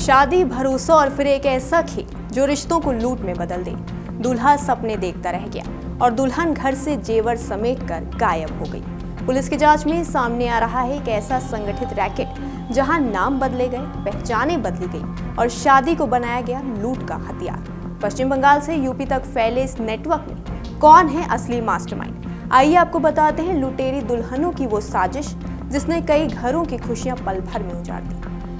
शादी, भरोसा और फिर एक ऐसा खेल जो रिश्तों को लूट में बदल दे। दूल्हा सपने देखता रह गया और दुल्हन घर से जेवर समेटकर गायब हो गई। पुलिस की जांच में सामने आ रहा है एक ऐसा संगठित रैकेट जहां नाम बदले गए, पहचानें बदली गई और शादी को बनाया गया लूट का हथियार। पश्चिम बंगाल से यूपी तक फैले इस नेटवर्क में कौन है असली मास्टरमाइंड? आइए आपको बताते हैं लुटेरी दुल्हनों की वो साजिश जिसने कई घरों की खुशियां पल भर में उजाड़ दी।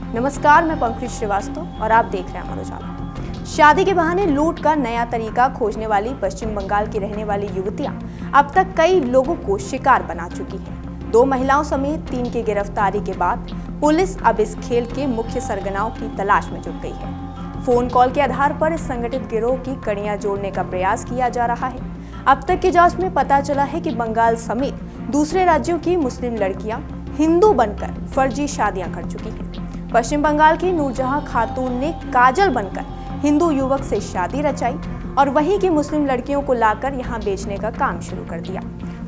नमस्कार, मैं पंकज श्रीवास्तव और आप देख रहे हैं अमर उजाला। शादी के बहाने लूट का नया तरीका खोजने वाली पश्चिम बंगाल की रहने वाली युवतियां अब तक कई लोगों को शिकार बना चुकी हैं। 2 महिलाओं समेत 3 की गिरफ्तारी के बाद पुलिस अब इस खेल के मुख्य सरगनाओं की तलाश में जुट गई है। फोन कॉल के आधार पर इस संगठित गिरोह की कड़ियां जोड़ने का प्रयास किया जा रहा है। अब तक की जांच में पता चला है कि बंगाल समेत दूसरे राज्यों की मुस्लिम लड़कियां हिंदू बनकर फर्जी शादियां कर चुकी हैं। पश्चिम बंगाल की नूरजहां खातून ने काजल बनकर हिंदू युवक से शादी रचाई और वहीं की मुस्लिम लड़कियों को लाकर यहां बेचने का काम शुरू कर दिया।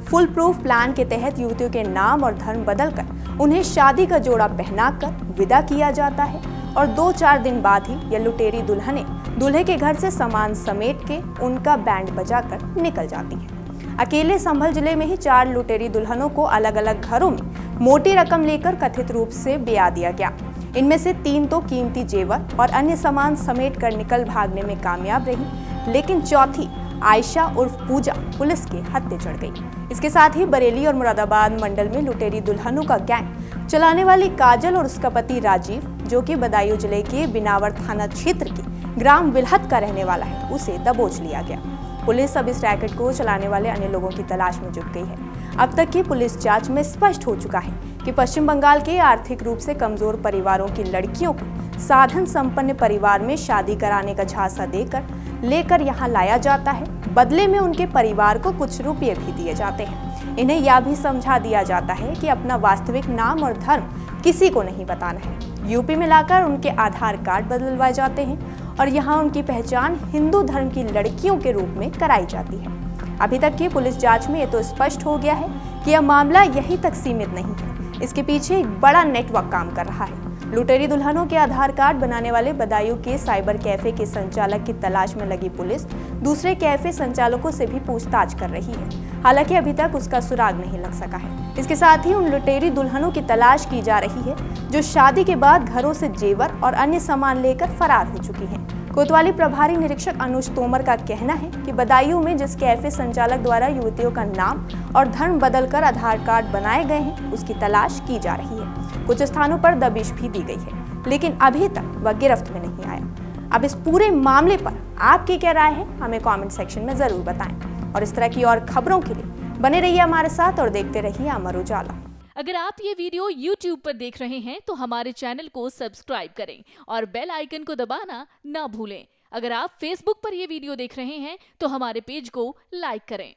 फुल प्रूफ प्लान के तहत युवतियों के नाम और धर्म बदलकर उन्हें शादी का जोड़ा पहनाकर विदा किया जाता है और 2-4 दिन बाद ही यह लुटेरी दुल्हनें दूल्हे के घर से सामान समेट के उनका बैंड बजाकर निकल जाती हैं। अकेले संभल जिले में ही 4 लुटेरी दुल्हनों को अलग अलग घरों में मोटी रकम लेकर कथित रूप से ब्याह दिया गया। इनमें से 3 तो कीमती जेवर और अन्य सामान समेट कर निकल भागने में कामयाब रही, लेकिन चौथी आयशा उर्फ पूजा पुलिस के हत्थे चढ़ गई। इसके साथ ही बरेली और मुरादाबाद मंडल में लुटेरी दुल्हनों का गैंग चलाने वाली काजल और उसका पति राजीव, जो कि बदायूं जिले के बिनावर थाना क्षेत्र के ग्राम विलहत का रहने वाला है, उसे दबोच लिया गया। पुलिस अब इस रैकेट को चलाने वाले अन्य लोगों की तलाश में जुट गई है। अब तक की पुलिस जांच में स्पष्ट हो चुका है कि पश्चिम बंगाल के आर्थिक रूप से कमजोर परिवारों की लड़कियों को साधन संपन्न परिवार में शादी कराने का झांसा देकर लेकर यहाँ लाया जाता है। बदले में उनके परिवार को कुछ रुपये भी दिए जाते हैं। इन्हें यह भी समझा दिया जाता है कि अपना वास्तविक नाम और धर्म किसी को नहीं बताना है। यूपी में लाकर उनके आधार कार्ड बदलवाए जाते हैं और यहाँ उनकी पहचान हिंदू धर्म की लड़कियों के रूप में कराई जाती है। अभी तक की पुलिस जांच में ये तो स्पष्ट हो गया है कि यह मामला यहीं तक सीमित नहीं है। इसके पीछे एक बड़ा नेटवर्क काम कर रहा है। लुटेरी दुल्हनों के आधार कार्ड बनाने वाले बदायूं के साइबर कैफे के संचालक की तलाश में लगी पुलिस दूसरे कैफे संचालकों से भी पूछताछ कर रही है। हालांकि अभी तक उसका सुराग नहीं लग सका है। इसके साथ ही उन लुटेरी दुल्हनों की तलाश की जा रही है जो शादी के बाद घरों से जेवर और अन्य सामान लेकर फरार हो चुकी हैं। कोतवाली प्रभारी निरीक्षक अनुज तोमर का कहना है कि बदायूं में जिस कैफे संचालक द्वारा युवतियों का नाम और धर्म बदलकर आधार कार्ड बनाए गए हैं, उसकी तलाश की जा रही है। कुछ स्थानों पर दबिश भी दी गई है, लेकिन अभी तक वह गिरफ्त में नहीं आया। अब इस पूरे मामले पर आपकी क्या राय है, हमें कमेंट सेक्शन में जरूर बताएं और इस तरह की और खबरों के लिए बने रहिए हमारे साथ और देखते रहिए अमर उजाला। अगर आप ये वीडियो YouTube पर देख रहे हैं तो हमारे चैनल को सब्सक्राइब करें और बेल आइकन को दबाना ना भूलें। अगर आप Facebook पर ये वीडियो देख रहे हैं तो हमारे पेज को लाइक करें।